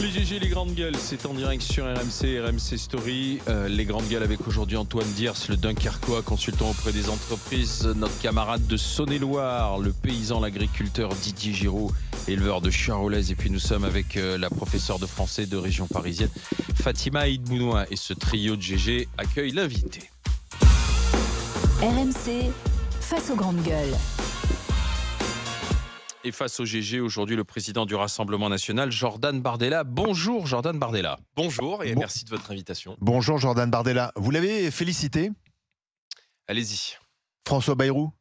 Les GG, les grandes gueules, c'est en direct sur RMC, RMC Story. Les grandes gueules avec aujourd'hui Antoine Diers, le Dunkerquois, consultant auprès des entreprises. Notre camarade de Saône-et-Loire, le paysan, l'agriculteur Didier Giraud, éleveur de charolaises. Et puis nous sommes avec la professeure de français de région parisienne, Fatima Idmounoua. Et ce trio de GG accueille l'invité. RMC, face aux grandes gueules. Et face au GG, aujourd'hui, le président du Rassemblement national, Jordan Bardella. Bonjour Jordan Bardella. Bonjour et merci de votre invitation. Bonjour Jordan Bardella. Vous l'avez félicité, Allez-y. François Bayrou.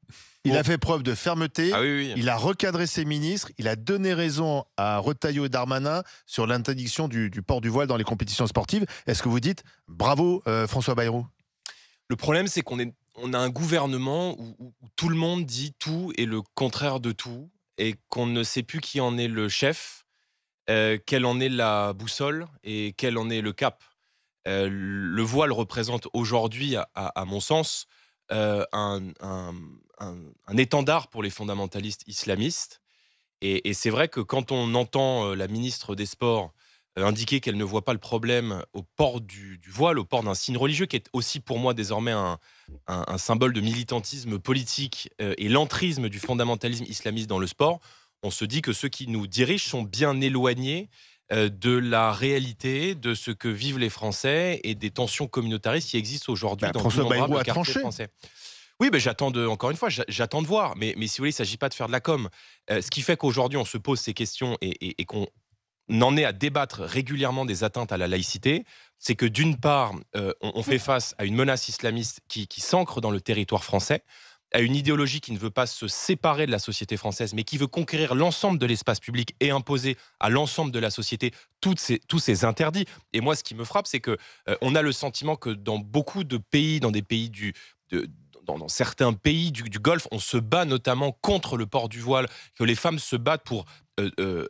Il a fait preuve de fermeté, Ah oui. il a recadré ses ministres, il a donné raison à Retailleau et Darmanin sur l'interdiction du port du voile dans les compétitions sportives. Est-ce que vous dites bravo François Bayrou? Le problème, c'est qu'on a un gouvernement où tout le monde dit tout et le contraire de tout, et qu'on ne sait plus qui en est le chef, quelle en est la boussole et quel en est le cap. Le voile représente aujourd'hui, à mon sens, un étendard pour les fondamentalistes islamistes. Et c'est vrai que quand on entend la ministre des Sports indiquer qu'elle ne voit pas le problème au port du voile, au port d'un signe religieux, qui est aussi pour moi désormais un symbole de militantisme politique et l'entrisme du fondamentalisme islamiste dans le sport, on se dit que ceux qui nous dirigent sont bien éloignés de la réalité, de ce que vivent les Français et des tensions communautaristes qui existent aujourd'hui dans de François Bayrou nombreux a quartiers tranché. français. Oui, mais encore une fois, j'attends de voir. Mais si vous voulez, il ne s'agit pas de faire de la com. Ce qui fait qu'aujourd'hui, on se pose ces questions et qu'on en est à débattre régulièrement des atteintes à la laïcité, c'est que d'une part, on fait face à une menace islamiste qui s'ancre dans le territoire français, à une idéologie qui ne veut pas se séparer de la société française, mais qui veut conquérir l'ensemble de l'espace public et imposer à l'ensemble de la société tous ces interdits. Et moi, ce qui me frappe, c'est que on a le sentiment que dans beaucoup de pays, dans certains pays du Golfe, on se bat notamment contre le port du voile, que les femmes se battent pour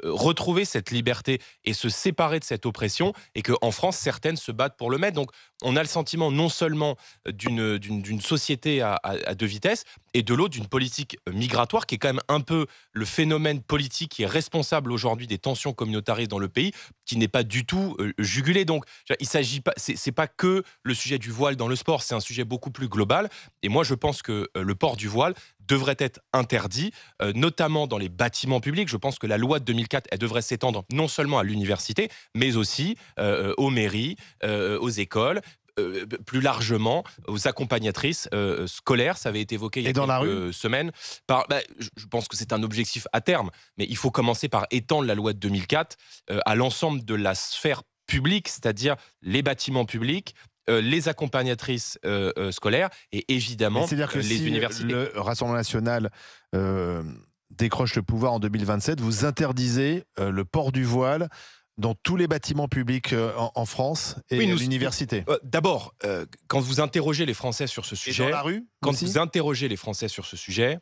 retrouver cette liberté et se séparer de cette oppression, et qu'en France, certaines se battent pour le mettre. Donc, on a le sentiment non seulement d'une société à deux vitesses, et de l'autre d'une politique migratoire qui est quand même un peu le phénomène politique qui est responsable aujourd'hui des tensions communautaristes dans le pays, qui n'est pas du tout jugulé. Donc, il s'agit pas, c'est pas que le sujet du voile dans le sport, c'est un sujet beaucoup plus global. Et moi, je pense que le port du voile devrait être interdit, notamment dans les bâtiments publics. Je pense que la loi de 2004, elle devrait s'étendre non seulement à l'université, mais aussi aux mairies, aux écoles, plus largement aux accompagnatrices scolaires. Ça avait été évoqué il y a quelques semaines. Je pense que c'est un objectif à terme, mais il faut commencer par étendre la loi de 2004 à l'ensemble de la sphère publique, c'est-à-dire les bâtiments publics, les accompagnatrices scolaires et évidemment que les si universités. Le Rassemblement national décroche le pouvoir en 2027, vous interdisez le port du voile dans tous les bâtiments publics en France et l'université. D'abord, quand vous interrogez les Français sur ce sujet, Et dans la rue aussi vous interrogez les Français sur ce sujet,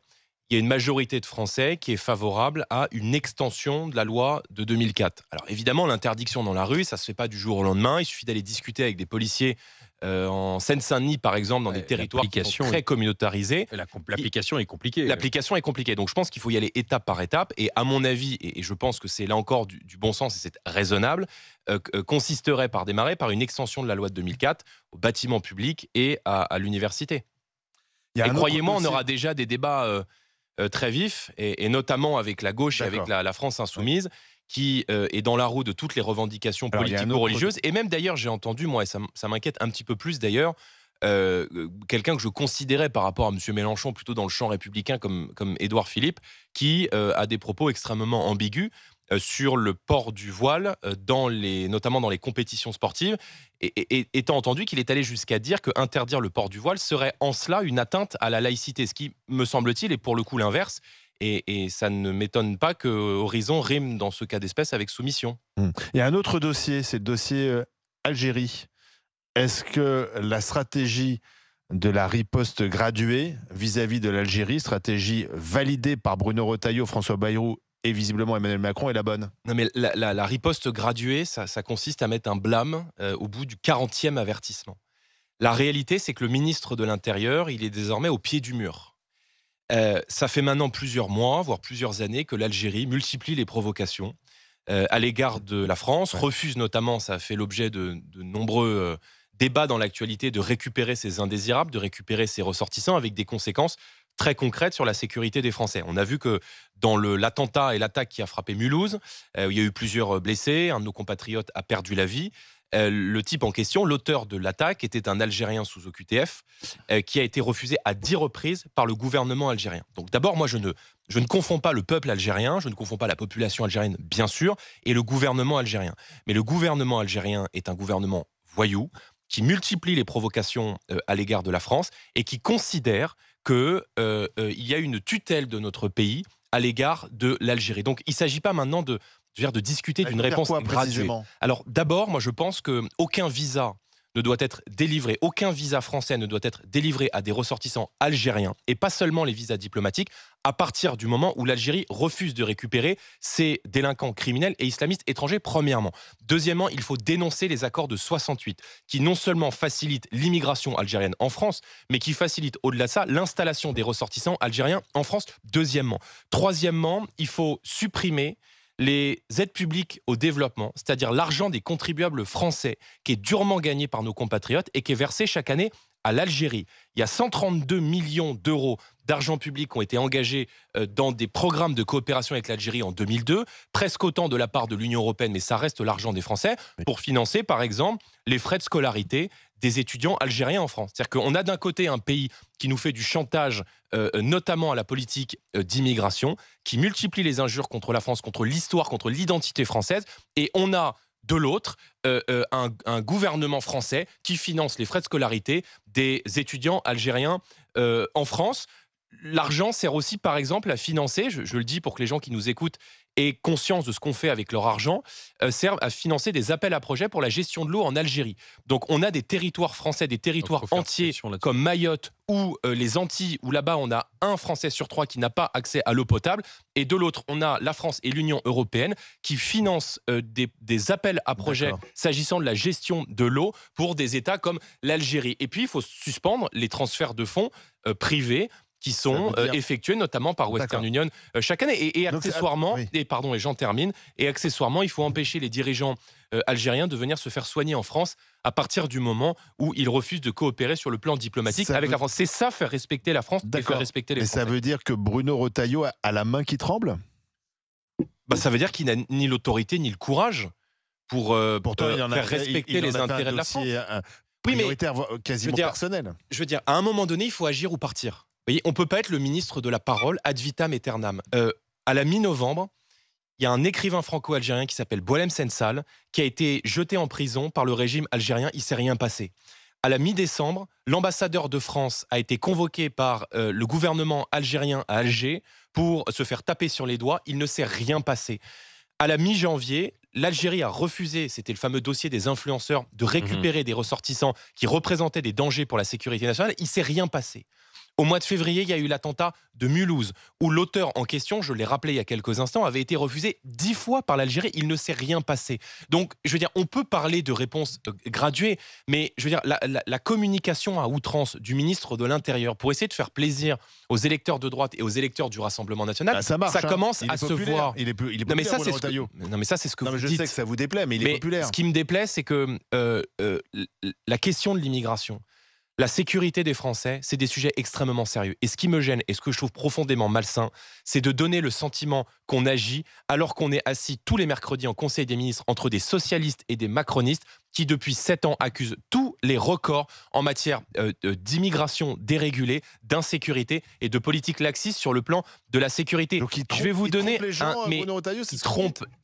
il y a une majorité de Français qui est favorable à une extension de la loi de 2004. Alors évidemment, l'interdiction dans la rue, ça ne se fait pas du jour au lendemain. Il suffit d'aller discuter avec des policiers en Seine-Saint-Denis, par exemple, dans des territoires qui sont très communautarisés. L'application est compliquée. L'application est compliquée. Donc je pense qu'il faut y aller étape par étape. Et à mon avis, et je pense que c'est là encore du bon sens et c'est raisonnable, consisterait par démarrer par une extension de la loi de 2004 aux bâtiments publics et à l'université. Et croyez-moi, on aura déjà des débats très vifs, et notamment avec la gauche et avec la France insoumise, qui est dans la roue de toutes les revendications politico-religieuses. Et même d'ailleurs, j'ai entendu, moi, et ça m'inquiète un petit peu plus d'ailleurs, quelqu'un que je considérais par rapport à M. Mélenchon plutôt dans le champ républicain comme Édouard Philippe, qui a des propos extrêmement ambigus sur le port du voile, notamment dans les compétitions sportives, et étant entendu qu'il est allé jusqu'à dire qu'interdire le port du voile serait en cela une atteinte à la laïcité, ce qui, me semble-t-il, est pour le coup l'inverse. Et ça ne m'étonne pas que Horizon rime dans ce cas d'espèce avec soumission. Il y a un autre dossier, c'est le dossier Algérie. Est-ce que la stratégie de la riposte graduée vis-à-vis de l'Algérie, stratégie validée par Bruno Retailleau, François Bayrou et visiblement Emmanuel Macron, est la bonne? Non, mais la riposte graduée, ça consiste à mettre un blâme au bout du 40e avertissement. La réalité, c'est que le ministre de l'Intérieur, il est désormais au pied du mur. Ça fait maintenant plusieurs mois, voire plusieurs années, que l'Algérie multiplie les provocations, à l'égard de la France, refuse notamment, ça a fait l'objet de nombreux débats dans l'actualité, de récupérer ces indésirables, de récupérer ces ressortissants avec des conséquences très concrètes sur la sécurité des Français. On a vu que dans l'attentat et l'attaque qui a frappé Mulhouse, il y a eu plusieurs blessés, un de nos compatriotes a perdu la vie. Le type en question, l'auteur de l'attaque, était un Algérien sous OQTF qui a été refusé à 10 reprises par le gouvernement algérien. Donc d'abord, moi, je ne confonds pas le peuple algérien, je ne confonds pas la population algérienne, bien sûr, et le gouvernement algérien. Mais le gouvernement algérien est un gouvernement voyou qui multiplie les provocations à l'égard de la France et qui considère qu'il y a une tutelle de notre pays à l'égard de l'Algérie. Donc il ne s'agit pas maintenant de discuter d'une réponse graduée. Alors d'abord, moi je pense qu'aucun visa ne doit être délivré, aucun visa français ne doit être délivré à des ressortissants algériens, et pas seulement les visas diplomatiques, à partir du moment où l'Algérie refuse de récupérer ces délinquants criminels et islamistes étrangers, premièrement. Deuxièmement, il faut dénoncer les accords de 68, qui non seulement facilitent l'immigration algérienne en France, mais qui facilitent au-delà de ça l'installation des ressortissants algériens en France, deuxièmement. Troisièmement, il faut supprimer les aides publiques au développement, c'est-à-dire l'argent des contribuables français qui est durement gagné par nos compatriotes et qui est versé chaque année à l'Algérie. Il y a 132 millions d'euros d'argent public qui ont été engagés dans des programmes de coopération avec l'Algérie en 2002, presque autant de la part de l'Union européenne, mais ça reste l'argent des Français, pour financer par exemple les frais de scolarité des étudiants algériens en France. C'est-à-dire qu'on a d'un côté un pays qui nous fait du chantage, notamment à la politique d'immigration, qui multiplie les injures contre la France, contre l'histoire, contre l'identité française, et on a de l'autre un gouvernement français qui finance les frais de scolarité des étudiants algériens en France. L'argent sert aussi, par exemple, à financer, je le dis pour que les gens qui nous écoutent aient conscience de ce qu'on fait avec leur argent, servent à financer des appels à projets pour la gestion de l'eau en Algérie. Donc on a des territoires français, des territoires entiers comme Mayotte ou les Antilles, où là-bas on a un Français sur 3 qui n'a pas accès à l'eau potable, et de l'autre on a la France et l'Union européenne qui financent des appels à projets s'agissant de la gestion de l'eau pour des États comme l'Algérie. Et puis il faut suspendre les transferts de fonds privés qui sont effectués notamment par Western Union chaque année. Et accessoirement, et j'en termine, et accessoirement, il faut empêcher les dirigeants algériens de venir se faire soigner en France à partir du moment où ils refusent de coopérer sur le plan diplomatique avec la France. C'est ça, faire respecter la France et faire respecter les Français. Mais ça veut dire que Bruno Retailleau a la main qui tremble ? Ça veut dire qu'il n'a ni l'autorité ni le courage pour faire respecter les intérêts de la France. Prioritaire, quasiment personnel. Je veux dire, à un moment donné, il faut agir ou partir. Vous voyez, on ne peut pas être le ministre de la parole ad vitam aeternam. À la mi-novembre, il y a un écrivain franco-algérien qui s'appelle Boualem Sensal qui a été jeté en prison par le régime algérien. Il ne s'est rien passé. À la mi-décembre, l'ambassadeur de France a été convoqué par le gouvernement algérien à Alger pour se faire taper sur les doigts. Il ne s'est rien passé. À la mi-janvier, l'Algérie a refusé, c'était le fameux dossier des influenceurs, de récupérer des ressortissants qui représentaient des dangers pour la sécurité nationale. Il ne s'est rien passé. Au mois de février, il y a eu l'attentat de Mulhouse, où l'auteur en question, je l'ai rappelé il y a quelques instants, avait été refusé 10 fois par l'Algérie. Il ne s'est rien passé. Donc, je veux dire, on peut parler de réponses graduées, mais je veux dire, la communication à outrance du ministre de l'Intérieur pour essayer de faire plaisir aux électeurs de droite et aux électeurs du Rassemblement national, ça marche, commence à se voir. Il est populaire, ça, c'est ce que vous dites. Je sais que ça vous déplaît, mais il est populaire. Ce qui me déplaît, c'est que la question de l'immigration, la sécurité des Français, c'est des sujets extrêmement sérieux. Et ce qui me gêne, et ce que je trouve profondément malsain, c'est de donner le sentiment qu'on agit alors qu'on est assis tous les mercredis en Conseil des ministres entre des socialistes et des macronistes qui, depuis 7 ans, accusent tous les records en matière d'immigration dérégulée, d'insécurité et de politique laxiste sur le plan de la sécurité. Donc je vais vous donner les gens, Bruno Retailleau,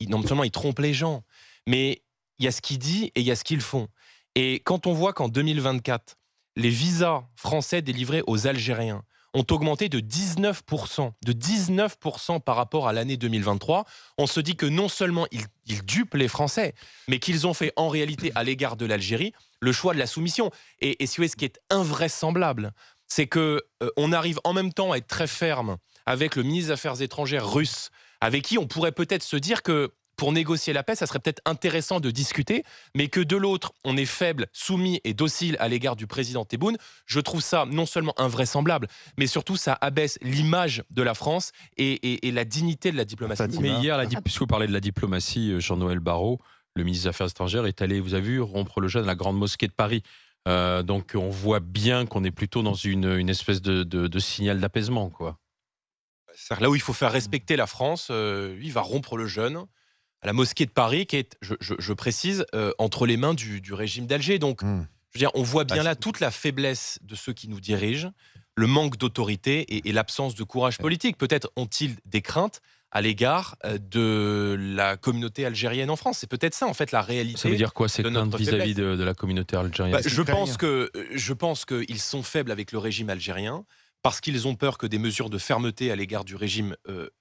non seulement il trompe les gens, mais il y a ce qu'il dit et il y a ce qu'ils font. Et quand on voit qu'en 2024, les visas français délivrés aux Algériens ont augmenté de 19% par rapport à l'année 2023. On se dit que non seulement ils dupent les Français, mais qu'ils ont fait en réalité à l'égard de l'Algérie le choix de la soumission. Et si vous voyez, ce qui est invraisemblable, c'est qu'on arrive en même temps à être très ferme avec le ministre des Affaires étrangères russe, avec qui on pourrait peut-être se dire que pour négocier la paix, ça serait peut-être intéressant de discuter, mais que de l'autre, on est faible, soumis et docile à l'égard du président Tebboune, je trouve ça non seulement invraisemblable, mais surtout ça abaisse l'image de la France et la dignité de la diplomatie. Fatima. Mais hier, puisque vous parlez de la diplomatie, Jean-Noël Barrot, le ministre des Affaires étrangères, est allé, vous avez vu, rompre le jeûne à la Grande Mosquée de Paris. Donc on voit bien qu'on est plutôt dans une espèce de signal d'apaisement, quoi. C'est-à-dire là où il faut faire respecter la France, lui, il va rompre le jeûne à la mosquée de Paris, qui est, je précise, entre les mains du régime d'Alger. Donc, Hmm. je veux dire, on voit bien là toute la faiblesse de ceux qui nous dirigent, le manque d'autorité et l'absence de courage politique. Peut-être ont-ils des craintes à l'égard de la communauté algérienne en France. C'est peut-être ça, en fait, la réalité. Ça veut dire quoi, ces de craintes notre vis-à-vis faiblesse. de la communauté algérienne? Bah, Qu'est-ce je pense qu'ils sont faibles avec le régime algérien parce qu'ils ont peur que des mesures de fermeté à l'égard du régime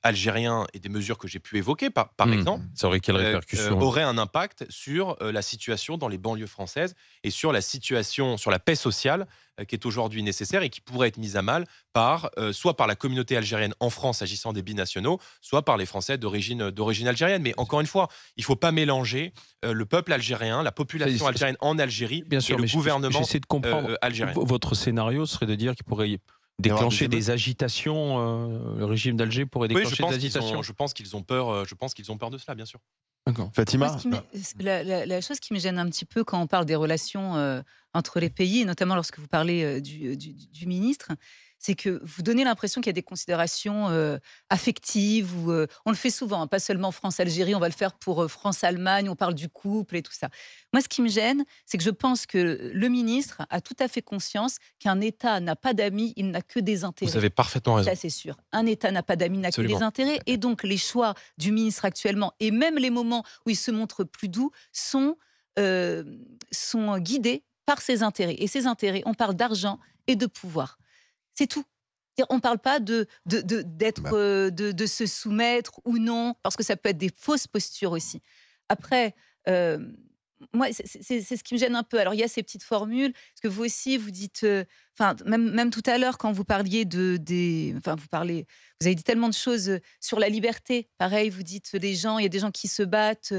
algérien et des mesures que j'ai pu évoquer, par exemple, Ça aurait quelle répercussion? aurait un impact sur la situation dans les banlieues françaises et sur la situation, sur la paix sociale qui est aujourd'hui nécessaire et qui pourrait être mise à mal par, soit par la communauté algérienne en France agissant des binationaux, soit par les Français d'origine algérienne. Mais encore une fois, il ne faut pas mélanger le peuple algérien, la population algérienne en Algérie Bien sûr, et le mais gouvernement j'essaie de comprendre. algérien. Votre scénario serait de dire qu'il pourrait déclencher des agitations, le régime d'Alger pourrait Oui, déclencher des agitations. je pense qu'ils ont peur de cela, bien sûr. D'accord. Fatima. La chose qui me gêne un petit peu quand on parle des relations entre les pays, et notamment lorsque vous parlez du ministre, c'est que vous donnez l'impression qu'il y a des considérations affectives, ou on le fait souvent, hein, pas seulement France-Algérie, on va le faire pour France-Allemagne, on parle du couple et tout ça. Moi, ce qui me gêne, c'est que je pense que le ministre a tout à fait conscience qu'un État n'a pas d'amis, il n'a que des intérêts. Vous avez parfaitement raison. Ça, c'est sûr. Un État n'a pas d'amis, n'a que Absolument. des intérêts. Et donc, les choix du ministre actuellement, et même les moments où il se montre plus doux, sont guidés par ses intérêts. Et ces intérêts, on parle d'argent et de pouvoir. C'est tout. On ne parle pas de se soumettre ou non, parce que ça peut être des fausses postures aussi. Après, moi, c'est ce qui me gêne un peu. Alors, il y a ces petites formules, parce que vous aussi, vous dites, même tout à l'heure, quand vous parliez vous avez dit tellement de choses sur la liberté. Pareil, vous dites il y a des gens qui se battent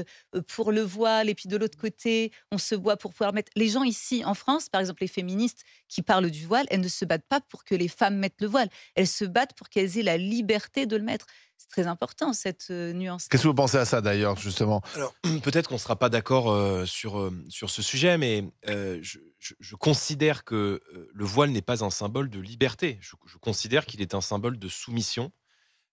pour le voile, et puis de l'autre côté, on se bat pour pouvoir mettre. Les gens ici, en France, par exemple, les féministes qui parlent du voile, elles ne se battent pas pour que les femmes mettent le voile. Elles se battent pour qu'elles aient la liberté de le mettre. C'est très important, cette nuance. Qu'est-ce que vous pensez à ça d'ailleurs, justement? Alors, peut-être qu'on ne sera pas d'accord sur ce sujet, mais je considère que le voile n'est pas un symbole de liberté. Je considère qu'il est un symbole de soumission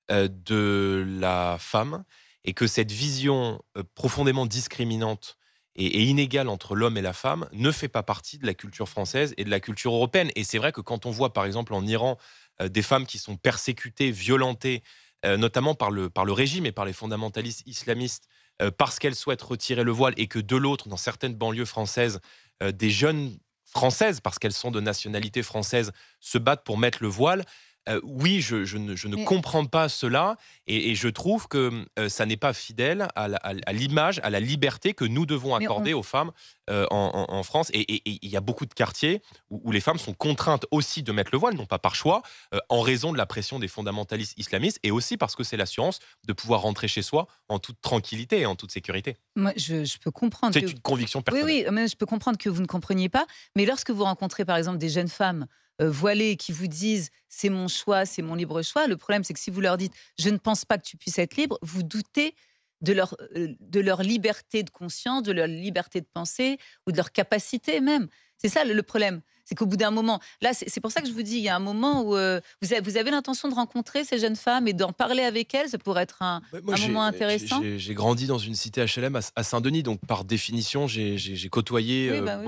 de la femme et que cette vision profondément discriminante et inégale entre l'homme et la femme ne fait pas partie de la culture française et de la culture européenne. Et c'est vrai que quand on voit, par exemple, en Iran, des femmes qui sont persécutées, violentées, notamment par le régime et par les fondamentalistes islamistes, parce qu'elles souhaitent retirer le voile, et que de l'autre, dans certaines banlieues françaises, des jeunes françaises, parce qu'elles sont de nationalité française, se battent pour mettre le voile. Oui, je ne Mais- comprends pas cela, et je trouve que ça n'est pas fidèle à l'image, à la liberté que nous devons Mais accorder aux femmes en France. Et il y a beaucoup de quartiers où les femmes sont contraintes aussi de mettre le voile, non pas par choix, en raison de la pression des fondamentalistes islamistes, et aussi parce que c'est l'assurance de pouvoir rentrer chez soi en toute tranquillité et en toute sécurité. Moi, je peux comprendre C'est que... une conviction Oui, personnelle. oui, mais je peux comprendre que vous ne compreniez pas. Mais lorsque vous rencontrez, par exemple, des jeunes femmes voilées qui vous disent « c'est mon choix, c'est mon libre choix », le problème, c'est que si vous leur dites « je ne pense pas que tu puisses être libre », vous doutez de leur liberté de conscience, de leur liberté de penser, ou de leur capacité même. C'est ça le problème. C'est qu'au bout d'un moment, là, c'est pour ça que je vous dis, il y a un moment où vous avez l'intention de rencontrer ces jeunes femmes et d'en parler avec elles, ça pourrait être un Moi, moment intéressant. j'ai grandi dans une cité HLM à Saint-Denis, donc par définition, j'ai côtoyé Oui, bah oui,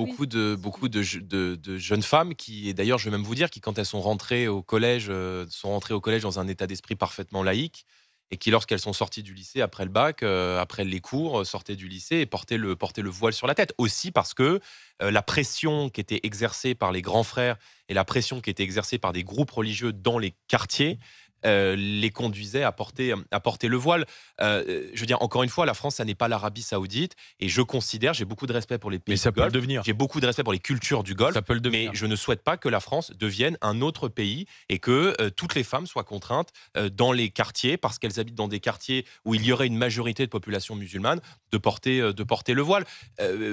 beaucoup de jeunes femmes qui, et d'ailleurs, je vais même vous dire, qui, quand elles sont rentrées au collège dans un état d'esprit parfaitement laïque, et qui, lorsqu'elles sont sorties du lycée après le bac, après les cours, sortaient du lycée et portaient le voile sur la tête. Aussi parce que la pression qui était exercée par les grands frères et la pression qui était exercée par des groupes religieux dans les quartiers les conduisait à porter le voile. Je veux dire, encore une fois, la France, ça n'est pas l'Arabie Saoudite, et je considère, j'ai beaucoup de respect pour les pays Mais ça du peut le Golfe, devenir. j'ai beaucoup de respect pour les cultures du Golfe, Ça peut le mais devenir. je ne souhaite pas que la France devienne un autre pays et que toutes les femmes soient contraintes dans les quartiers, parce qu'elles habitent dans des quartiers où il y aurait une majorité de population musulmane, de porter le voile.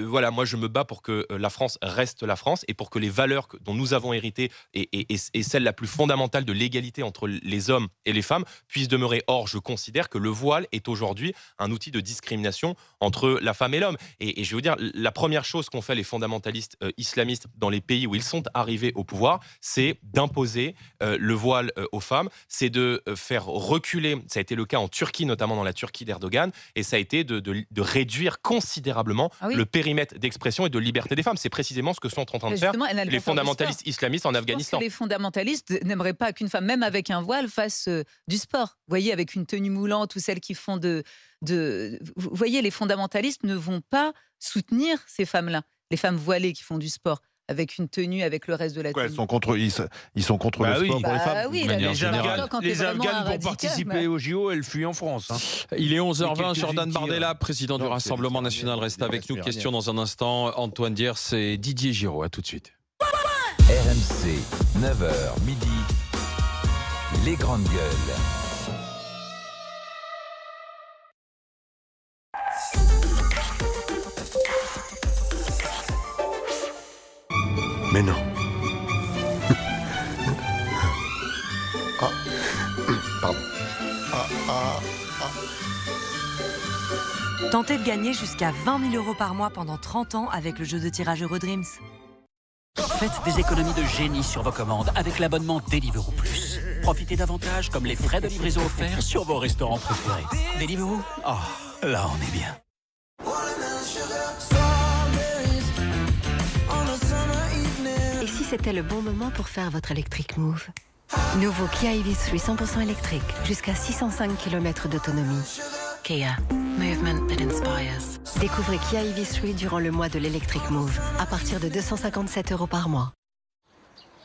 Voilà, moi je me bats pour que la France reste la France, et pour que les valeurs dont nous avons hérité, et celle la plus fondamentale de l'égalité entre les hommes et les femmes, puissent demeurer. Or, je considère que le voile est aujourd'hui un outil de discrimination entre la femme et l'homme. Et je veux dire, la première chose qu'ont fait les fondamentalistes islamistes dans les pays où ils sont arrivés au pouvoir, c'est d'imposer le voile aux femmes, c'est de faire reculer, ça a été le cas en Turquie, notamment dans la Turquie d'Erdogan, et ça a été de réduire considérablement le périmètre d'expression et de liberté des femmes. C'est précisément ce que sont en train de faire Justement, elles n'allaient les pas faire du fondamentalistes sport. islamistes en Je pense Afghanistan. que les fondamentalistes n'aimeraient pas qu'une femme, même avec un voile, fasse du sport. Vous voyez, avec une tenue moulante, ou celles qui font vous voyez, les fondamentalistes ne vont pas soutenir ces femmes-là, les femmes voilées qui font du sport, avec une tenue, avec le reste de la Pourquoi tenue. ils sont contre Bah le oui. sport pour les Bah femmes oui, de la manière musique, générale. quand t'es Les vraiment un Afghanes, pour radical, participer aux JO, elles fuient en France. Hein. Il est Et 11h20, quelques-unes Jordan qui, Bardella, président du Non, c'est Rassemblement les national, Iraniennes, reste les avec nous. Iraniennes. Question dans un instant. Antoine Diers et Didier Giraud. À tout de suite. RMC, 9h midi, les grandes gueules. Mais non. Ah. Pardon. Tentez de gagner jusqu'à 20 000 € par mois pendant 30 ans avec le jeu de tirage Eurodreams. Faites des économies de génie sur vos commandes avec l'abonnement Deliveroo Plus. Profitez davantage comme les frais de livraison offerts sur vos restaurants préférés. Deliveroo, oh, là on est bien. Et si c'était le bon moment pour faire votre Electric Move? Nouveau Kia EV3 100% électrique, jusqu'à 605 km d'autonomie. Kia, movement that inspires. Découvrez Kia EV3 durant le mois de l'Electric Move, à partir de 257 € par mois.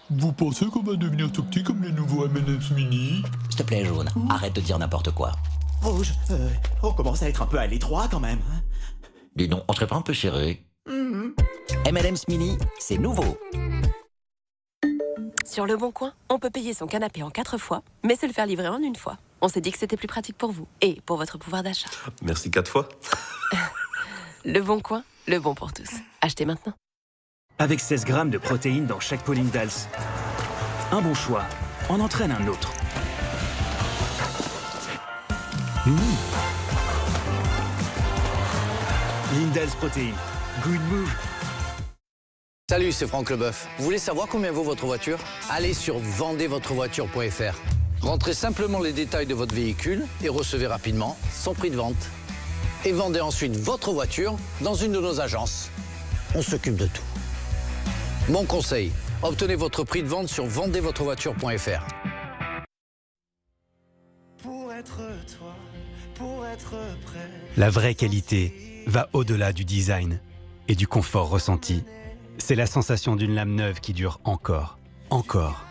Vous pensez qu'on va devenir tout petit comme les nouveaux M&M's mini? S'il te plaît, Jaune, arrête de dire n'importe quoi. Rouge, on commence à être un peu à l'étroit quand même. Dis donc, on serait pas un peu serré? M&M's Mini, c'est nouveau. Sur Le Bon Coin, on peut payer son canapé en 4 fois, mais se le faire livrer en une fois. On s'est dit que c'était plus pratique pour vous et pour votre pouvoir d'achat. Merci 4 fois. Le Bon Coin, le bon pour tous. Achetez maintenant. Avec 16 grammes de protéines dans chaque pot Lindals. Un bon choix en entraîne un autre. Lindals Protéines. Good move. Salut, c'est Franck Leboeuf. Vous voulez savoir combien vaut votre voiture? Allez sur vendezvotrevoiture.fr. Rentrez simplement les détails de votre véhicule et recevez rapidement son prix de vente. Et vendez ensuite votre voiture dans une de nos agences. On s'occupe de tout. Mon conseil, obtenez votre prix de vente sur vendezvotrevoiture.fr. Pour être toi, pour être prêt. La vraie qualité va au-delà du design et du confort ressenti. C'est la sensation d'une lame neuve qui dure encore, encore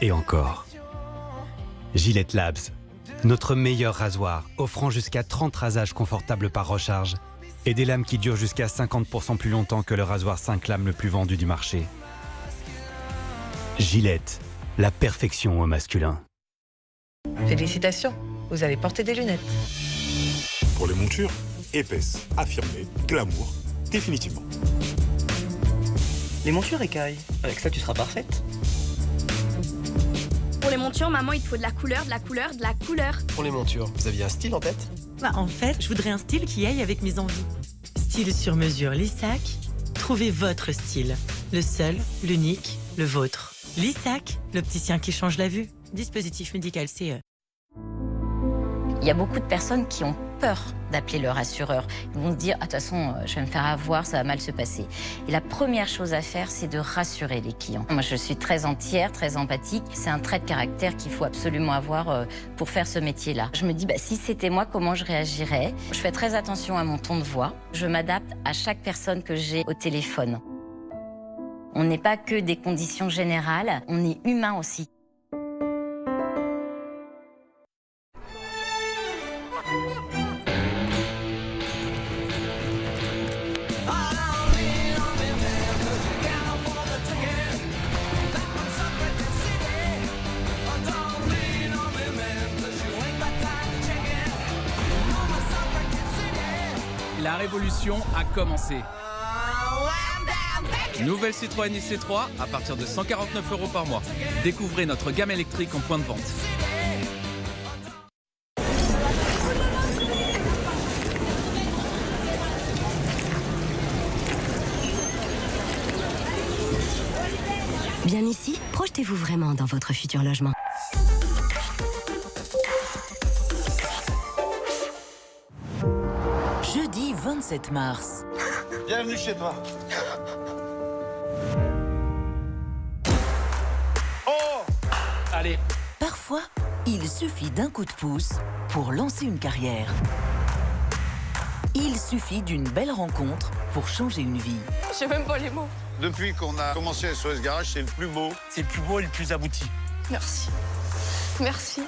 et encore. Gillette Labs, notre meilleur rasoir, offrant jusqu'à 30 rasages confortables par recharge et des lames qui durent jusqu'à 50% plus longtemps que le rasoir 5 lames le plus vendu du marché. Gillette, la perfection au masculin. Félicitations, vous allez porter des lunettes. Pour les montures, épaisse, affirmée, glamour, définitivement. Les montures écailles, avec ça tu seras parfaite. Pour les montures, maman, il te faut de la couleur, de la couleur, de la couleur. Pour les montures, vous aviez un style en tête? En fait, je voudrais un style qui aille avec mes envies. Style sur mesure Lissac. Trouvez votre style. Le seul, l'unique, le vôtre. Lissac, l'opticien qui change la vue. Dispositif médical CE. Il y a beaucoup de personnes qui ont peur d'appeler leur assureur. Ils vont se dire, ah, de toute façon, je vais me faire avoir, ça va mal se passer. Et la première chose à faire, c'est de rassurer les clients. Moi, je suis très entière, très empathique. C'est un trait de caractère qu'il faut absolument avoir pour faire ce métier-là. Je me dis, si c'était moi, comment je réagirais? Je fais très attention à mon ton de voix. Je m'adapte à chaque personne que j'ai au téléphone. On n'est pas que des conditions générales, on est humain aussi. révolution a commencé. Nouvelle Citroën IC3 à partir de 149 € par mois. Découvrez notre gamme électrique en point de vente. Bien ici, projetez-vous vraiment dans votre futur logement. Jeudi 27 mars. Bienvenue chez toi. Oh! Allez. Parfois, il suffit d'un coup de pouce pour lancer une carrière. Il suffit d'une belle rencontre pour changer une vie. Je sais même pas les mots. Depuis qu'on a commencé SOS Garage, c'est le plus beau. C'est le plus beau et le plus abouti. Merci. Merci.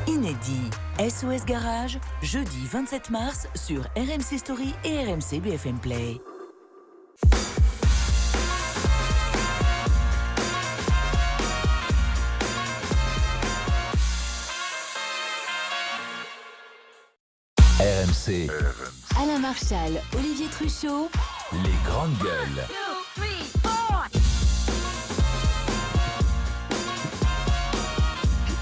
Inédit. SOS Garage, jeudi 27 mars sur RMC Story et RMC BFM Play. RMC. Alain Marchal, Olivier Truchot. Les grandes gueules.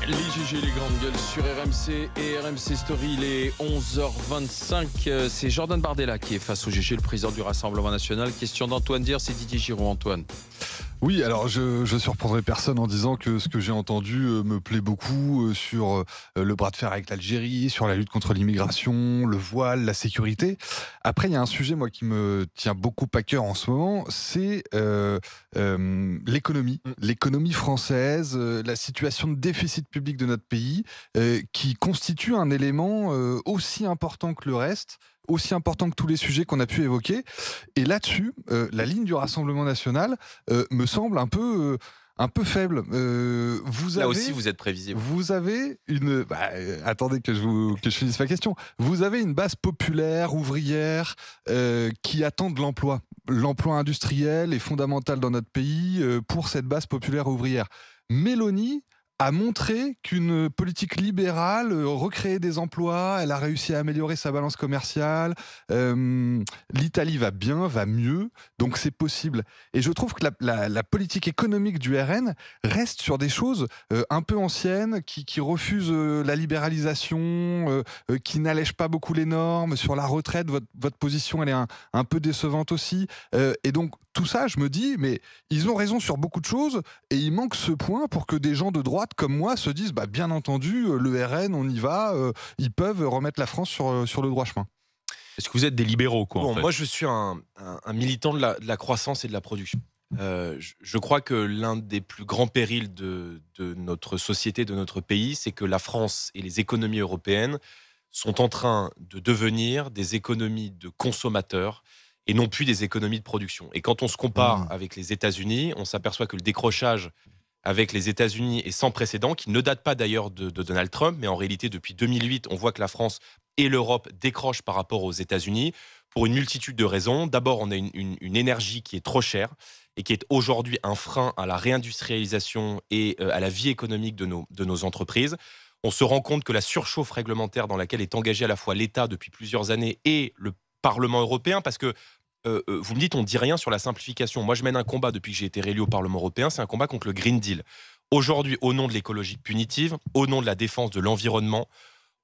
Les GG, les grandes gueules sur RMC et RMC Story, il est 11h25. C'est Jordan Bardella qui est face au GG, le président du Rassemblement National. Question d'Antoine Dier, c'est Didier Giraud. Antoine. Oui, alors je surprendrai personne en disant que ce que j'ai entendu me plaît beaucoup sur le bras de fer avec l'Algérie, sur la lutte contre l'immigration, le voile, la sécurité. Après, il y a un sujet, moi, qui me tient beaucoup à cœur en ce moment, c'est l'économie. L'économie française, la situation de déficit public de notre pays, qui constitue un élément aussi important que le reste, aussi important que tous les sujets qu'on a pu évoquer. Et là-dessus, la ligne du Rassemblement National me semble un peu faible. Là aussi, vous êtes prévisible. Vous avez une... attendez que je finisse ma question. Vous avez une base populaire, ouvrière, qui attend de l'emploi. L'emploi industriel est fondamental dans notre pays pour cette base populaire ouvrière. Mélanie a montré qu'une politique libérale recréait des emplois, elle a réussi à améliorer sa balance commerciale, l'Italie va bien, va mieux, donc c'est possible. Et je trouve que la politique économique du RN reste sur des choses un peu anciennes, qui refusent la libéralisation, qui n'allègent pas beaucoup les normes. Sur la retraite, votre position, elle est un peu décevante aussi. Et donc, tout ça, je me dis, mais ils ont raison sur beaucoup de choses, et il manque ce point pour que des gens de droite comme moi se disent, bien entendu, le RN, on y va, ils peuvent remettre la France sur le droit chemin. Est-ce que vous êtes des libéraux, quoi, en fait ? Moi, je suis un militant de la croissance et de la production. Je crois que l'un des plus grands périls de notre société, de notre pays, c'est que la France et les économies européennes sont en train de devenir des économies de consommateurs et non plus des économies de production. Et quand on se compare avec les États-Unis, on s'aperçoit que le décrochage avec les États-Unis est sans précédent, qui ne date pas d'ailleurs de Donald Trump, mais en réalité, depuis 2008, on voit que la France et l'Europe décrochent par rapport aux États-Unis pour une multitude de raisons. D'abord, on a une énergie qui est trop chère et qui est aujourd'hui un frein à la réindustrialisation et à la vie économique de nos entreprises. On se rend compte que la surchauffe réglementaire dans laquelle est engagé à la fois l'État depuis plusieurs années et le Parlement européen, parce que vous me dites, on ne dit rien sur la simplification. Moi, je mène un combat depuis que j'ai été réélu au Parlement européen, c'est un combat contre le Green Deal. Aujourd'hui, au nom de l'écologie punitive, au nom de la défense de l'environnement,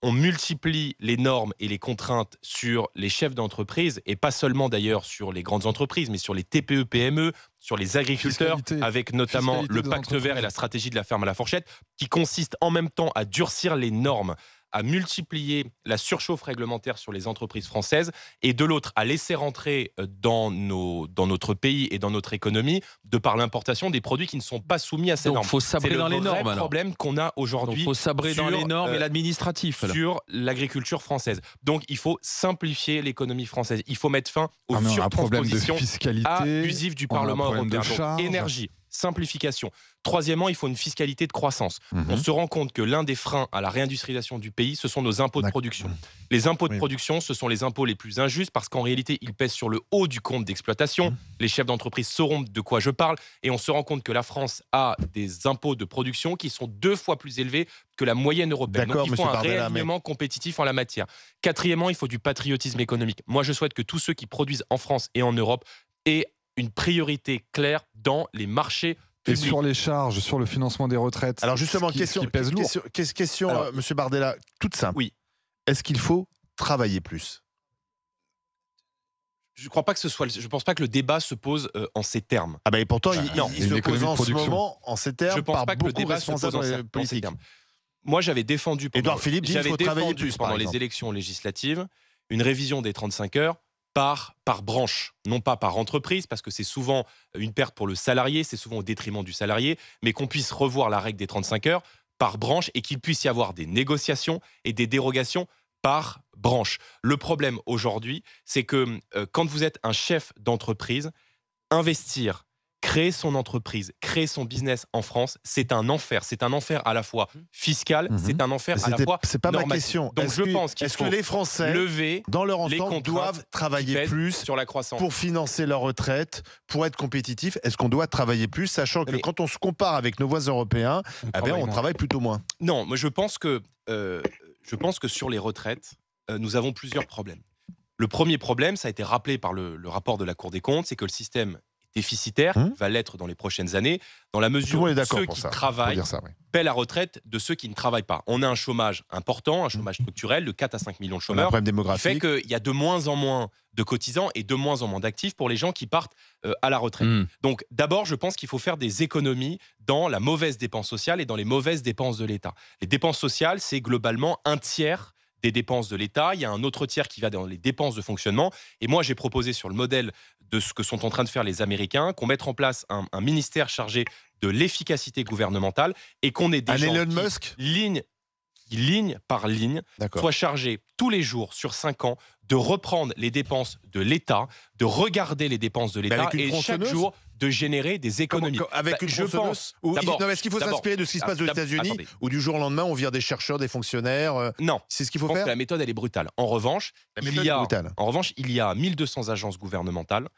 on multiplie les normes et les contraintes sur les chefs d'entreprise, et pas seulement d'ailleurs sur les grandes entreprises, mais sur les TPE, PME, sur les agriculteurs, avec notamment le pacte vert et la stratégie de la ferme à la fourchette, qui consiste en même temps à durcir les normes, à multiplier la surchauffe réglementaire sur les entreprises françaises, et de l'autre, à laisser rentrer dans notre pays et dans notre économie, de par l'importation des produits qui ne sont pas soumis à ces normes. Il faut sabrer dans les normes. C'est le vrai problème qu'on a aujourd'hui. Il faut sabrer dans les normes et l'administratif. Sur l'agriculture française. Donc, il faut simplifier l'économie française. Il faut mettre fin aux surtranspositions abusives du Parlement européen. Donc, énergie, simplification. Troisièmement, il faut une fiscalité de croissance. On se rend compte que l'un des freins à la réindustrialisation du pays, ce sont nos impôts de production. Les impôts de production, ce sont les impôts les plus injustes parce qu'en réalité, ils pèsent sur le haut du compte d'exploitation. Les chefs d'entreprise sauront de quoi je parle. Et on se rend compte que la France a des impôts de production qui sont 2 fois plus élevés que la moyenne européenne. Donc il faut un réalignement compétitif en la matière. Quatrièmement, il faut du patriotisme économique. Moi, je souhaite que tous ceux qui produisent en France et en Europe aient une priorité claire dans les marchés publics. Et sur les charges, sur le financement des retraites. Alors justement, qui question, pèse lourd. question Monsieur Bardella, toute simple. Oui. Est-ce qu'il faut travailler plus? Je crois pas que ce soit. Je pense pas que le débat se pose en ces termes. Ah ben et pourtant, il se pose en ce production. moment en ces termes. Je pense par pas que le beaucoup débat se pose responsables dans ces termes. Moi, j'avais défendu pendant, Édouard Philippe dit qu'il faut travailler plus pendant les élections législatives une révision des 35 heures par branche, non pas par entreprise, parce que c'est souvent une perte pour le salarié, c'est souvent au détriment du salarié, mais qu'on puisse revoir la règle des 35 heures par branche et qu'il puisse y avoir des négociations et des dérogations par branche. Le problème aujourd'hui, c'est que quand vous êtes un chef d'entreprise, investir, créer son entreprise, créer son business en France, c'est un enfer. C'est un enfer à la fois fiscal, c'est un enfer à la fois c'est pas normatif. ma question. Donc je pense qu'il faut que les Français, lever dans leur les ensemble, doivent travailler plus sur la croissance pour financer leur retraite, pour être compétitifs? Est-ce qu'on doit travailler plus, sachant que quand on se compare avec nos voisins européens, on travaille plutôt moins? Non, moi je pense que sur les retraites, nous avons plusieurs problèmes. Le premier problème, ça a été rappelé par le rapport de la Cour des comptes, c'est que le système déficitaire, va l'être dans les prochaines années, dans la mesure où ceux qui travaillent paient la retraite de ceux qui ne travaillent pas. On a un chômage important, un chômage structurel de 4 à 5 millions de chômeurs. Un problème démographique. Qui fait qu'il y a de moins en moins de cotisants et de moins en moins d'actifs pour les gens qui partent à la retraite. Donc d'abord, je pense qu'il faut faire des économies dans la mauvaise dépense sociale et dans les mauvaises dépenses de l'État. Les dépenses sociales, c'est globalement un tiers des dépenses de l'État, il y a un autre tiers qui va dans les dépenses de fonctionnement. Et moi, j'ai proposé sur le modèle de ce que sont en train de faire les Américains, qu'on mette en place un ministère chargé de l'efficacité gouvernementale et qu'on ait des gens Elon Musk ligne par ligne, soient chargés tous les jours sur 5 ans de reprendre les dépenses de l'État, de regarder les dépenses de l'État et chaque jour de générer des économies. Avec une tronçonneuse est-ce qu'il faut s'inspirer de ce qui se passe aux États-Unis où du jour au lendemain on vire des chercheurs, des fonctionnaires? Non, c'est ce qu'il faut faire. Je pense que faire. la méthode elle est brutale. En revanche, il y a 1200 agences gouvernementales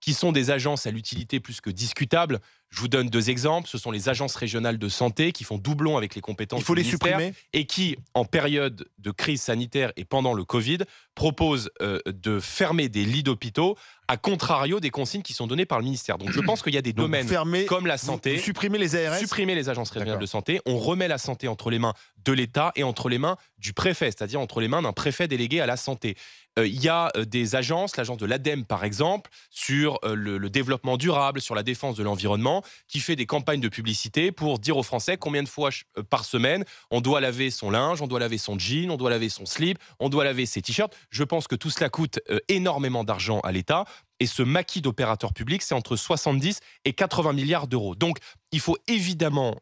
qui sont des agences à l'utilité plus que discutable. Je vous donne 2 exemples. Ce sont les agences régionales de santé qui font doublon avec les compétences du ministère. Il faut les supprimer. Et qui, en période de crise sanitaire et pendant le Covid, proposent de fermer des lits d'hôpitaux à contrario des consignes qui sont données par le ministère. Donc je pense qu'il y a des domaines comme la santé. Vous supprimez les ARS. Supprimer les agences régionales de santé. On remet la santé entre les mains de l'État et entre les mains du préfet, c'est-à-dire entre les mains d'un préfet délégué à la santé. Il y a des agences, l'agence de l'ADEME par exemple, sur le développement durable, sur la défense de l'environnement, qui fait des campagnes de publicité pour dire aux Français combien de fois par semaine on doit laver son linge, on doit laver son jean, on doit laver son slip, on doit laver ses t-shirts. Je pense que tout cela coûte énormément d'argent à l'État. Et ce maquis d'opérateurs publics, c'est entre 70 et 80 milliards d'euros. Donc, il faut évidemment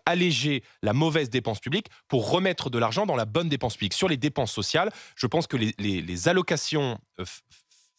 alléger la mauvaise dépense publique pour remettre de l'argent dans la bonne dépense publique. Sur les dépenses sociales, je pense que les allocations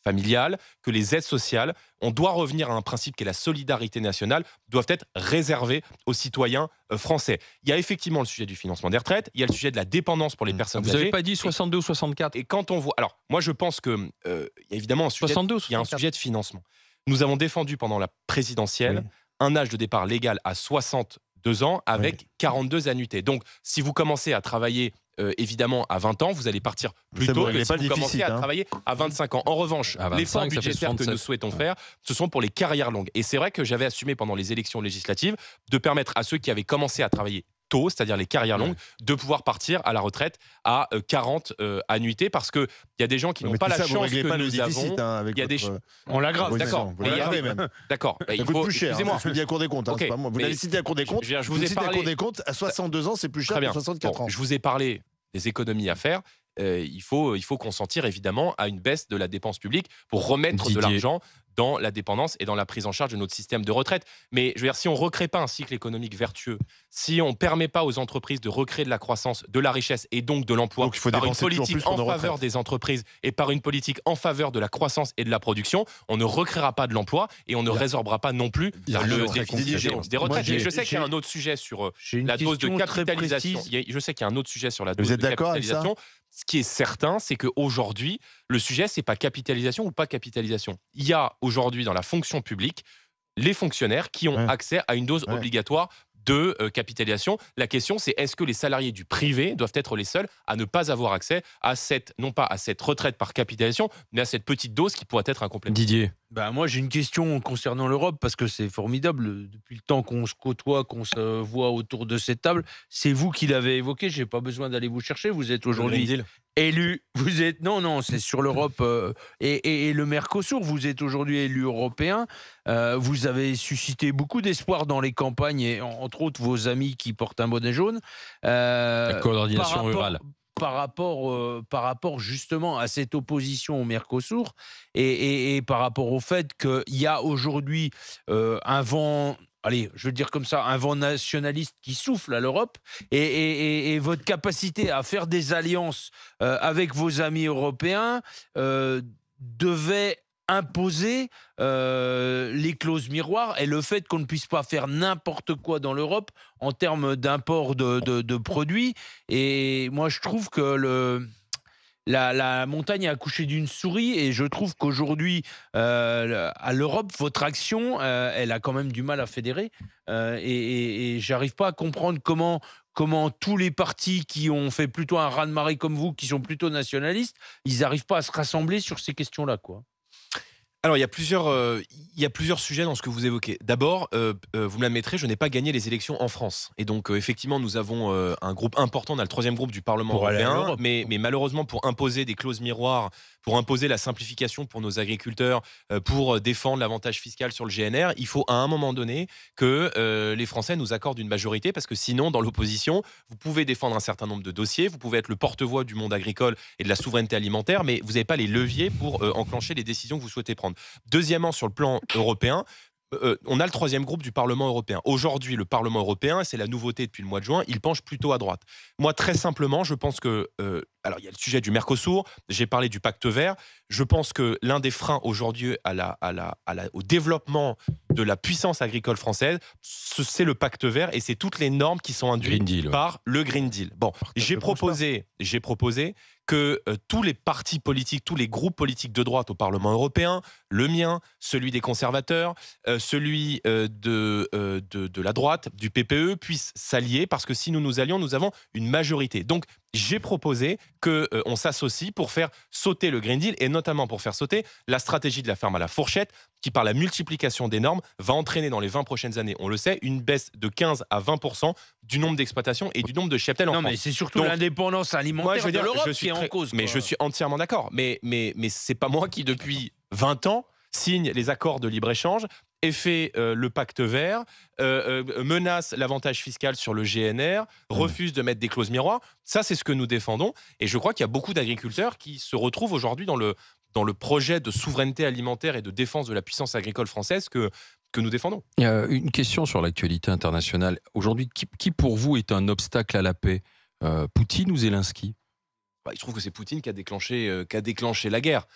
familiales, que les aides sociales, on doit revenir à un principe qui est la solidarité nationale, doivent être réservées aux citoyens français. Il y a effectivement le sujet du financement des retraites, il y a le sujet de la dépendance pour les personnes âgées. Vous n'avez pas dit 62 ou 64 ? Et quand on voit... Alors, moi, je pense qu'il y a évidemment un sujet, il y a un sujet de financement. Nous avons défendu pendant la présidentielle un âge de départ légal à 62 ans avec 42 annuités. Donc, si vous commencez à travailler évidemment à 20 ans, vous allez partir plus tôt que si vous commencez à travailler à 25 ans. En revanche, l'effort budgétaire que nous souhaitons faire, ce sont pour les carrières longues. Et c'est vrai que j'avais assumé pendant les élections législatives de permettre à ceux qui avaient commencé à travailler tôt, c'est-à-dire les carrières longues, de pouvoir partir à la retraite à 40 annuités, parce qu'il y a des gens qui n'ont pas la chance que nous avons. Il y a des on l'aggrave, d'accord. Vous l'aggravez même. D'accord. Ça coûte plus cher. Excusez-moi. Je vous dis à Cour des comptes. Pas moi. Vous l'avez cité à Cour des comptes. Je vous ai parlé. À Cour des comptes, à 62 ans, c'est plus cher que 64 ans. Je vous ai parlé des économies à faire. Il faut consentir évidemment à une baisse de la dépense publique pour remettre de l'argent dans la dépendance et dans la prise en charge de notre système de retraite. Mais je veux dire, si on ne recrée pas un cycle économique vertueux, si on ne permet pas aux entreprises de recréer de la croissance, de la richesse et donc de l'emploi, Donc, il faut par une dépenser toujours politique plus pour en nos faveur retraites. des entreprises et par une politique en faveur de la croissance et de la production, on ne recréera pas de l'emploi et on ne résorbera pas non plus il y a le rien déficit des retraites. Moi, Mais je sais qu'il y a un autre sujet sur j'ai une la dose de question très capitalisation. précise. Je sais qu'il y a un autre sujet sur la Vous dose êtes de d'accord avec ça ? capitalisation. Ce qui est certain, c'est qu'aujourd'hui, le sujet, c'est pas capitalisation ou pas capitalisation. Il y a aujourd'hui dans la fonction publique les fonctionnaires qui ont accès à une dose obligatoire de capitalisation. La question, c'est est-ce que les salariés du privé doivent être les seuls à ne pas avoir accès à cette, non pas à cette retraite par capitalisation, mais à cette petite dose qui pourrait être un complément. Didier. Moi, j'ai une question concernant l'Europe, parce que c'est formidable. Depuis le temps qu'on se côtoie, qu'on se voit autour de cette table, c'est vous qui l'avez évoqué. Je n'ai pas besoin d'aller vous chercher. Vous êtes aujourd'hui élu. Vous êtes non, c'est sur l'Europe et le Mercosur. Vous êtes aujourd'hui élu européen. Vous avez suscité beaucoup d'espoir dans les campagnes et entre autres vos amis qui portent un bonnet jaune. La coordination rurale. Par rapport justement à cette opposition au Mercosur et par rapport au fait qu'il y a aujourd'hui un vent, allez, je veux dire comme ça, un vent nationaliste qui souffle à l'Europe et votre capacité à faire des alliances avec vos amis européens devait imposer les clauses miroirs et le fait qu'on ne puisse pas faire n'importe quoi dans l'Europe en termes d'import de produits. Et moi, je trouve que la montagne a accouché d'une souris et je trouve qu'aujourd'hui, à l'Europe, votre action, elle a quand même du mal à fédérer et j'arrive pas à comprendre comment tous les partis qui ont fait plutôt un raz-de-marée comme vous, qui sont plutôt nationalistes, ils n'arrivent pas à se rassembler sur ces questions-là, quoi. Alors, il y a plusieurs sujets dans ce que vous évoquez. D'abord, vous me l'admettrez, je n'ai pas gagné les élections en France. Et donc, effectivement, nous avons un groupe important, on a le 3e groupe du Parlement européen, mais malheureusement, pour imposer des clauses miroirs, pour imposer la simplification pour nos agriculteurs, pour défendre l'avantage fiscal sur le GNR, il faut à un moment donné que les Français nous accordent une majorité, parce que sinon, dans l'opposition, vous pouvez défendre un certain nombre de dossiers, vous pouvez être le porte-voix du monde agricole et de la souveraineté alimentaire, mais vous n'avez pas les leviers pour enclencher les décisions que vous souhaitez prendre. Deuxièmement, sur le plan européen, on a le 3e groupe du Parlement européen. Aujourd'hui, le Parlement européen, c'est la nouveauté depuis le mois de juin, il penche plutôt à droite. Moi, très simplement, je pense que... alors, il y a le sujet du Mercosur, j'ai parlé du pacte vert. Je pense que l'un des freins aujourd'hui au développement de la puissance agricole française, c'est le pacte vert et c'est toutes les normes qui sont induites par le Green Deal. Bon, j'ai proposé que tous les partis politiques, tous les groupes politiques de droite au Parlement européen, le mien, celui des conservateurs, celui de la droite, du PPE, puissent s'allier, parce que si nous nous allions, nous avons une majorité. Donc, j'ai proposé qu'on s'associe pour faire sauter le Green Deal et notamment pour faire sauter la stratégie de la ferme à la fourchette qui, par la multiplication des normes, va entraîner dans les 20 prochaines années, on le sait, une baisse de 15 à 20% du nombre d'exploitations et du nombre de cheptels en France. Non, mais c'est surtout l'indépendance alimentaire de l'Europe qui est en cause. Mais je suis entièrement d'accord. Mais c'est pas moi qui, depuis 20 ans, signe les accords de libre-échange et fait le pacte vert, menace l'avantage fiscal sur le GNR, refuse de mettre des clauses miroirs. Ça, c'est ce que nous défendons. Et je crois qu'il y a beaucoup d'agriculteurs qui se retrouvent aujourd'hui dans le projet de souveraineté alimentaire et de défense de la puissance agricole française que nous défendons. Il y a une question sur l'actualité internationale. Aujourd'hui, qui pour vous est un obstacle à la paix ? Poutine ou Zelensky ? Il se trouve que c'est Poutine qui a déclenché la guerre.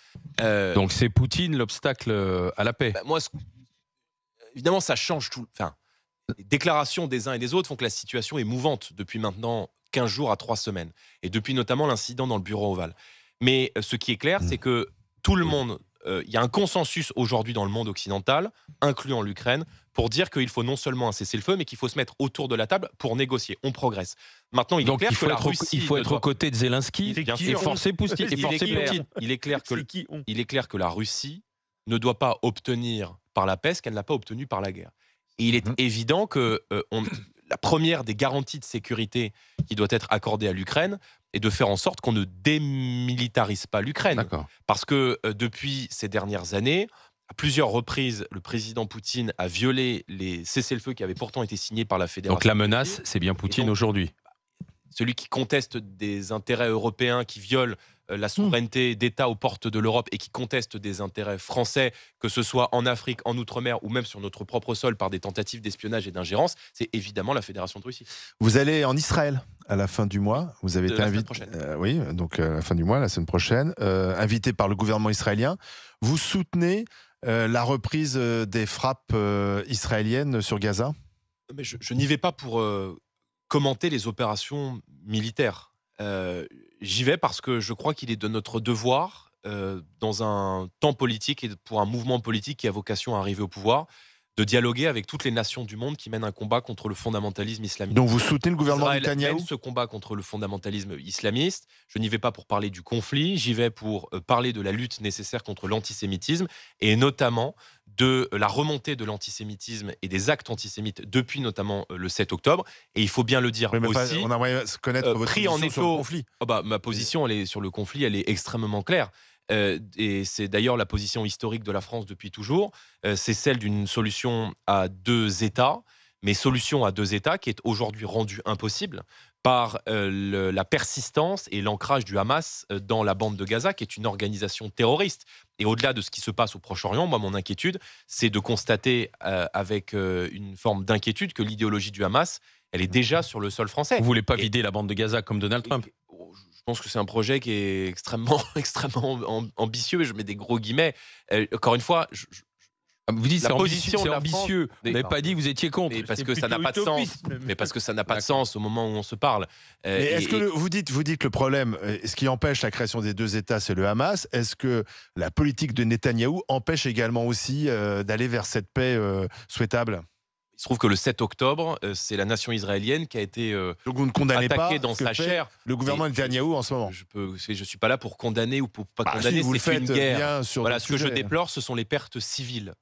Donc c'est Poutine l'obstacle à la paix. Moi, évidemment, ça change tout. Enfin, les déclarations des uns et des autres font que la situation est mouvante depuis maintenant 15 jours à 3 semaines. Et depuis notamment l'incident dans le bureau ovale. Mais ce qui est clair, c'est que tout le monde... Il y a un consensus aujourd'hui dans le monde occidental, incluant l'Ukraine, pour dire qu'il faut non seulement un cessez-le-feu, mais qu'il faut se mettre autour de la table pour négocier. On progresse. Maintenant, il faut être aux côtés de Zelensky et forcer Poutine. Il est clair que la Russie ne doit pas obtenir par la paix ce qu'elle n'a pas obtenu par la guerre. Et il est évident que la première des garanties de sécurité qui doit être accordée à l'Ukraine est de faire en sorte qu'on ne démilitarise pas l'Ukraine. Parce que depuis ces dernières années, à plusieurs reprises, le président Poutine a violé les cessez-le-feu qui avaient pourtant été signés par la Fédération. Donc la menace, c'est bien Poutine aujourd'hui. celui qui conteste des intérêts européens, qui viole la souveraineté d'État aux portes de l'Europe et qui conteste des intérêts français, que ce soit en Afrique, en Outre-mer ou même sur notre propre sol par des tentatives d'espionnage et d'ingérence, c'est évidemment la Fédération de Russie. Vous allez en Israël à la fin du mois. Vous avez été La semaine invité. prochaine. Oui, donc à la fin du mois, la semaine prochaine, invité par le gouvernement israélien. Vous soutenez la reprise des frappes israéliennes sur Gaza? Mais je n'y vais pas pour commenter les opérations militaires. J'y vais parce que je crois qu'il est de notre devoir, dans un temps politique et pour un mouvement politique qui a vocation à arriver au pouvoir, de dialoguer avec toutes les nations du monde qui mènent un combat contre le fondamentalisme islamiste. Donc vous soutenez le gouvernement Israël Netanyahou? mène ce combat contre le fondamentalisme islamiste. Je n'y vais pas pour parler du conflit, j'y vais pour parler de la lutte nécessaire contre l'antisémitisme et notamment de la remontée de l'antisémitisme et des actes antisémites depuis notamment le 7 octobre. Et il faut bien le dire Oui, mais aussi. on aimerait connaître votre pris en position sur le étau, conflit. ma position sur le conflit, elle est extrêmement claire. Et c'est d'ailleurs la position historique de la France depuis toujours. C'est celle d'une solution à 2 États, mais solution à 2 États qui est aujourd'hui rendue impossible par la persistance et l'ancrage du Hamas dans la bande de Gaza, qui est une organisation terroriste. Et au-delà de ce qui se passe au Proche-Orient, moi, mon inquiétude, c'est de constater avec une forme d'inquiétude que l'idéologie du Hamas, elle est déjà sur le sol français. Vous voulez pas vider la bande de Gaza comme Donald Trump? Je pense que c'est un projet qui est extrêmement ambitieux, et je mets des gros guillemets. Encore une fois, vous dites la c'est position ambitieux, de la ambitieux. France- Vous n'avez pas dit que vous étiez contre. Mais parce C'est que ça n'a plutôt pas de sens. utopisme. Mais parce que ça n'a pas de sens au moment où on se parle. Mais est-ce que vous dites que le problème, ce qui empêche la création des 2 États, c'est le Hamas? Est-ce que la politique de Netanyahou empêche également aussi d'aller vers cette paix souhaitable? Il se trouve que le 7 octobre, c'est la nation israélienne qui a été Donc vous ne condamnez attaquée pas dans ce que sa fait chair. le gouvernement Netanyahou en ce moment? Je suis pas là pour condamner ou pour pas Bah, condamner. si, vous le C'est une faites guerre. bien sur Voilà, d'autres ce que je sujets. déplore, ce sont les pertes civiles.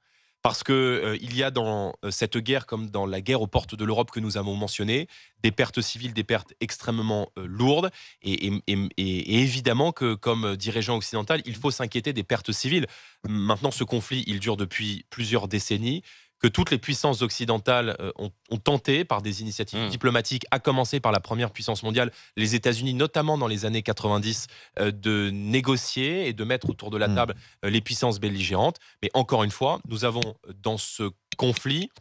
Parce que il y a dans cette guerre, comme dans la guerre aux portes de l'Europe que nous avons mentionnée, des pertes civiles, des pertes extrêmement lourdes. Et évidemment que, comme dirigeant occidental, il faut s'inquiéter des pertes civiles. Maintenant, ce conflit, il dure depuis plusieurs décennies. Que toutes les puissances occidentales ont tenté, par des initiatives diplomatiques, à commencer par la première puissance mondiale, les États-Unis, notamment dans les années 90, de négocier et de mettre autour de la table les puissances belligérantes. Mais encore une fois, nous avons dans ce conflit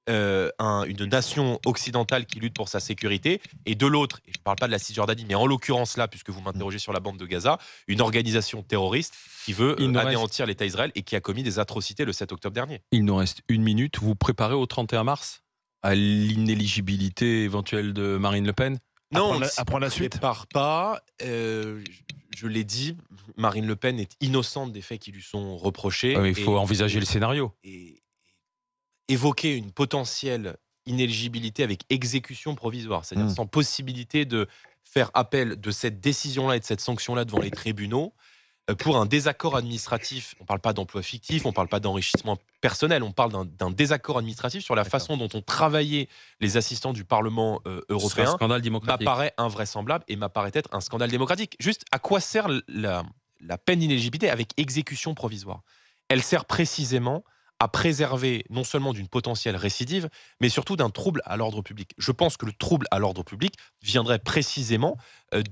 une nation occidentale qui lutte pour sa sécurité, et de l'autre, et je ne parle pas de la Cisjordanie, mais en l'occurrence là, puisque vous m'interrogez sur la bande de Gaza, une organisation terroriste qui veut anéantir l'État Israël et qui a commis des atrocités le 7 octobre dernier. Il nous reste 1 minute. Vous préparez au 31 mars à l'inéligibilité éventuelle de Marine Le Pen? Non, à prendre la suite. Je ne prépare pas. Je l'ai dit, Marine Le Pen est innocente des faits qui lui sont reprochés. Il faut envisager le scénario. Évoquer une potentielle inéligibilité avec exécution provisoire, c'est-à-dire sans possibilité de faire appel de cette décision-là et de cette sanction-là devant les tribunaux, pour un désaccord administratif. On ne parle pas d'emploi fictif, on ne parle pas d'enrichissement personnel, on parle d'un désaccord administratif sur la façon dont ont travaillé les assistants du Parlement européen. Un scandale démocratique. M'apparaît invraisemblable et m'apparaît être un scandale démocratique. Juste, à quoi sert la peine d'inéligibilité avec exécution provisoire? Elle sert précisément à préserver non seulement d'une potentielle récidive, mais surtout d'un trouble à l'ordre public. Je pense que le trouble à l'ordre public viendrait précisément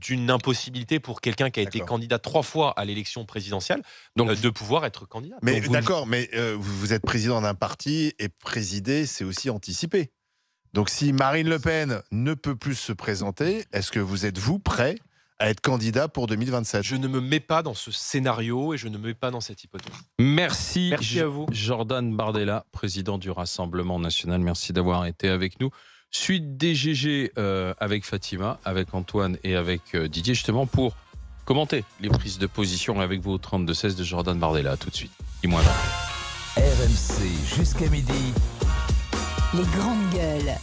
d'une impossibilité pour quelqu'un qui a été candidat 3 fois à l'élection présidentielle, de pouvoir être candidat. Mais d'accord, mais vous êtes président d'un parti, et présider, c'est aussi anticiper. Donc si Marine Le Pen ne peut plus se présenter, est-ce que vous êtes, vous, prêt à être candidat pour 2027? Je ne me mets pas dans ce scénario et je ne me mets pas dans cette hypothèse. Merci à vous. Jordan Bardella, président du Rassemblement National. Merci d'avoir été avec nous. Suite des GG avec Fatima, avec Antoine et avec Didier, justement pour commenter les prises de position avec vous au 32-16 de Jordan Bardella. Tout de suite. Dis-moi là. RMC jusqu'à midi. Les grandes gueules.